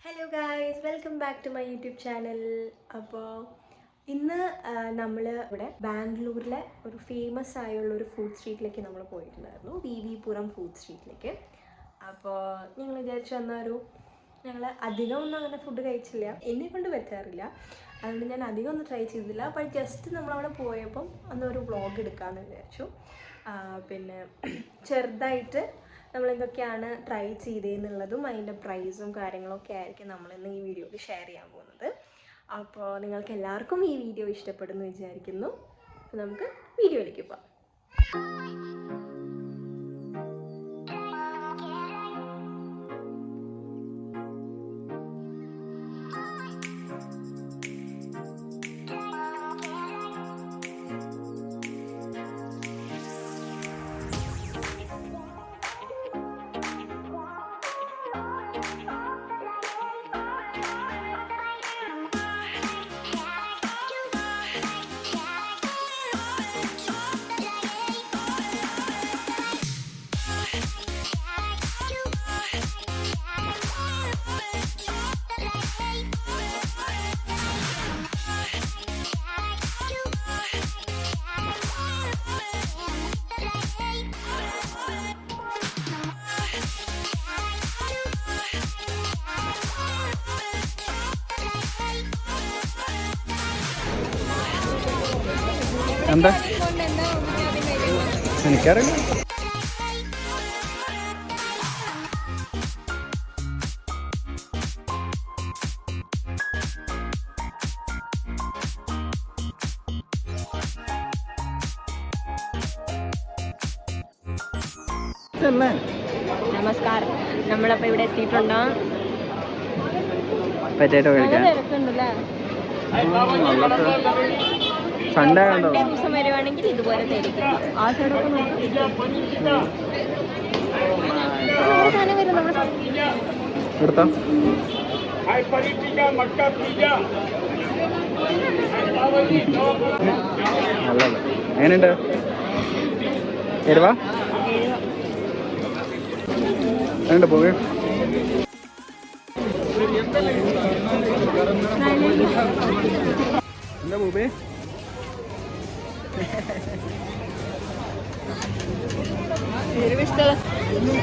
Hello guys, welcome back to my YouTube channel. അപ്പോൾ ഇന്ന് നമ്മൾ ഇവിടെ ബാംഗ്ലൂരിലെ ഒരു ഫേമസ് ആയുള്ള ഒരു ഫുഡ് സ്ട്രീറ്റിലേക്ക് നമ്മൾ പോയിട്ടുണ്ടായിരുന്നു, വി പുരം ഫുഡ് സ്ട്രീറ്റിലേക്ക്. അപ്പോൾ ഞങ്ങൾ വിചാരിച്ചു ഞങ്ങൾ അധികം ഒന്നും അങ്ങനെ ഫുഡ് കഴിച്ചില്ല, എന്നെ കൊണ്ട് പറ്റാറില്ല, അതുകൊണ്ട് ഞാൻ അധികം ഒന്നും ട്രൈ ചെയ്തില്ല. ബട്ട് ജസ്റ്റ് നമ്മളവിടെ പോയപ്പം അന്നൊരു വ്ളോഗ് എടുക്കാമെന്ന് വിചാരിച്ചു. പിന്നെ ചെറുതായിട്ട് നമ്മളെന്തൊക്കെയാണ് ട്രൈ ചെയ്തതെന്നുള്ളതും അതിൻ്റെ പ്രൈസും കാര്യങ്ങളൊക്കെ ആയിരിക്കും നമ്മളിന്ന് ഈ വീഡിയോയിൽ ഷെയർ ചെയ്യാൻ പോകുന്നത്. അപ്പോൾ നിങ്ങൾക്ക് എല്ലാവർക്കും ഈ വീഡിയോ ഇഷ്ടപ്പെടുന്നു വിചാരിക്കുന്നു. അപ്പോൾ നമുക്ക് വീഡിയോയിലേക്ക് പോകാം. എന്താ എനിക്കറിയില്ല. നമസ്കാരം, നമ്മളപ്പോൾ ഇവിടെ എത്തിയിട്ടുണ്ടോ? പറ്റായിട്ട് കഴിക്കാൻ സൺഡേ കണ്ടോ? ദിവസം വരുവാണെങ്കിൽ ഇതുപോലെ തരും. ആ സൈഡൊക്കെ എടുത്തോ. നല്ലത്. എങ്ങനെയുണ്ട്? എരുവാ എങ്ങനെയുണ്ട്? പോകെ എന്താ പൂബേ?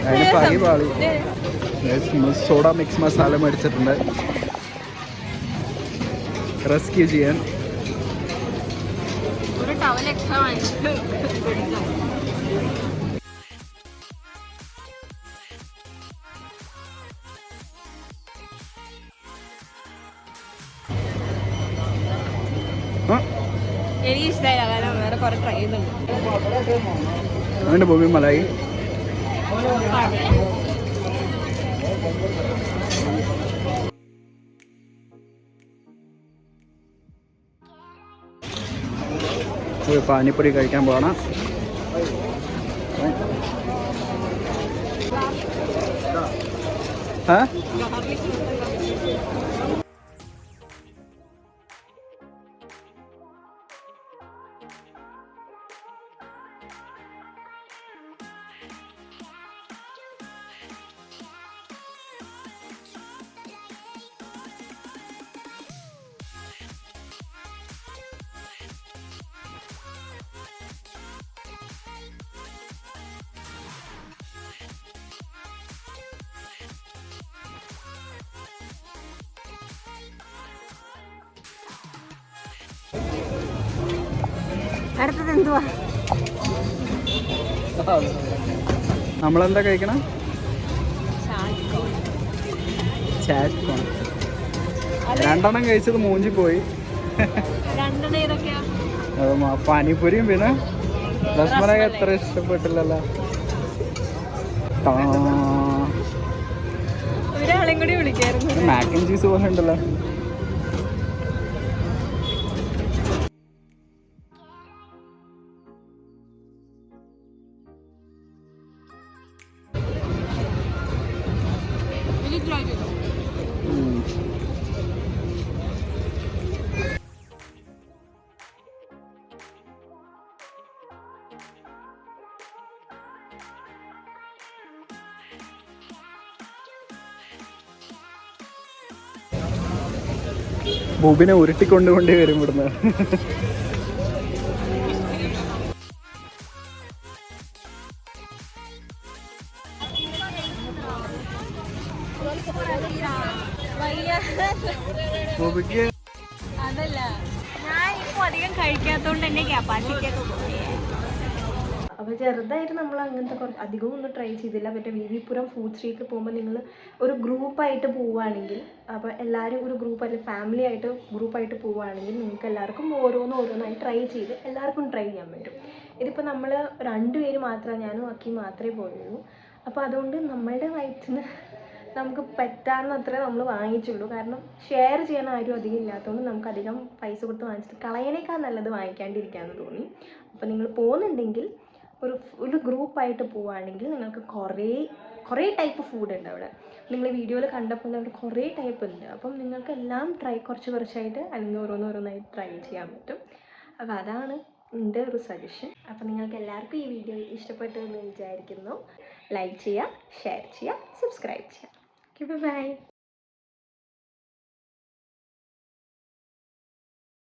അതിന് പകി പാളി. സോഡ മിക്സ് മസാല മേടിച്ചിട്ടുണ്ട് റെസ്ക്യൂ ചെയ്യാൻ. ഒരു ടവൽ എക്സ്ട്രാ വാങ്ങിച്ചു. എനിക്ക് ഇഷ്ടമായില്ല, കാരണം വേറെ കുറെ ട്രൈ ചെയ്യുന്നുണ്ട്. അങ്ങനെ ഭൂമി മലായി പാനിപ്പൂരി കഴിക്കാൻ പോകണം. അടുത്തത് എന്തുവാ? നമ്മളെന്താ കഴിക്കണം? രണ്ടെണ്ണം കഴിച്ചത് മൂഞ്ചി പോയി. പാനിപ്പൂരിയും പിന്നെ രസ്മലായി അത്ര ഇഷ്ടപ്പെട്ടില്ലല്ലോ. ഒരാളെയും കൂടി വിളിക്കായിരുന്നു. മാക്ക് ആൻഡ് ചീസ് പോലെ ഉണ്ടല്ലോ. ബൂബിനെ ഉരുട്ടിക്കൊണ്ടുകൊണ്ടേ വരും ഇവിടുന്ന്. ബൂബിക്ക് അതല്ല, ഞാൻ ഇപ്പോൾ അധികം കഴിക്കാത്തതുകൊണ്ട് തന്നെ കപ്പാസിറ്റി ഒക്കെ കൂടിയേ. അപ്പോൾ ചെറുതായിട്ട് നമ്മൾ അങ്ങനത്തെ അധികവും ഒന്നും ട്രൈ ചെയ്തില്ല. മറ്റേ വിവിപുരം ഫുഡ് സ്ട്രീറ്റിൽ പോകുമ്പോൾ നിങ്ങൾ ഒരു ഗ്രൂപ്പായിട്ട് പോവുകയാണെങ്കിൽ, അപ്പോൾ എല്ലാവരും ഒരു ഗ്രൂപ്പായിട്ട് ഫാമിലി ആയിട്ട് ഗ്രൂപ്പായിട്ട് പോവുകയാണെങ്കിൽ നിങ്ങൾക്ക് എല്ലാവർക്കും ഓരോന്നായി ട്രൈ ചെയ്ത് എല്ലാവർക്കും ട്രൈ ചെയ്യാൻ പറ്റും. ഇതിപ്പോൾ നമ്മൾ 2 പേര് മാത്രമേ, ഞാനും അക്കി മാത്രമേ പോയുള്ളൂ. അപ്പോൾ അതുകൊണ്ട് നമ്മളുടെ വയറ്റിന് നമുക്ക് പറ്റാവുന്നത്ര നമ്മൾ വാങ്ങിച്ചുള്ളൂ. കാരണം ഷെയർ ചെയ്യാൻ ആരും അധികം ഇല്ലാത്തതുകൊണ്ട് നമുക്ക് അധികം പൈസ കൊടുത്ത് വാങ്ങിച്ചിട്ട് കളയണേക്കാൾ നല്ലത് വാങ്ങിക്കാണ്ടിരിക്കാമെന്ന് തോന്നി. അപ്പോൾ നിങ്ങൾ പോകുന്നുണ്ടെങ്കിൽ ഒരു ഗ്രൂപ്പായിട്ട് പോവുകയാണെങ്കിൽ നിങ്ങൾക്ക് കുറേ ടൈപ്പ് ഫുഡ് ഉണ്ട് അവിടെ. നിങ്ങൾ വീഡിയോയിൽ കണ്ടപ്പോൾ അവിടെ കുറേ ടൈപ്പ് ഉണ്ട്. അപ്പം നിങ്ങൾക്ക് എല്ലാം കുറച്ചായിട്ട് അല്ലെങ്കിൽ ഓരോന്നായി ട്രൈ ചെയ്യാൻ പറ്റും. അപ്പോൾ അതാണ് എൻ്റെ ഒരു സജഷൻ. അപ്പോൾ നിങ്ങൾക്ക് എല്ലാവർക്കും ഈ വീഡിയോ ഇഷ്ടപ്പെട്ടു എന്ന് വിചാരിക്കുന്നു. ലൈക്ക് ചെയ്യുക, ഷെയർ ചെയ്യുക, സബ്സ്ക്രൈബ് ചെയ്യുക. ബൈ.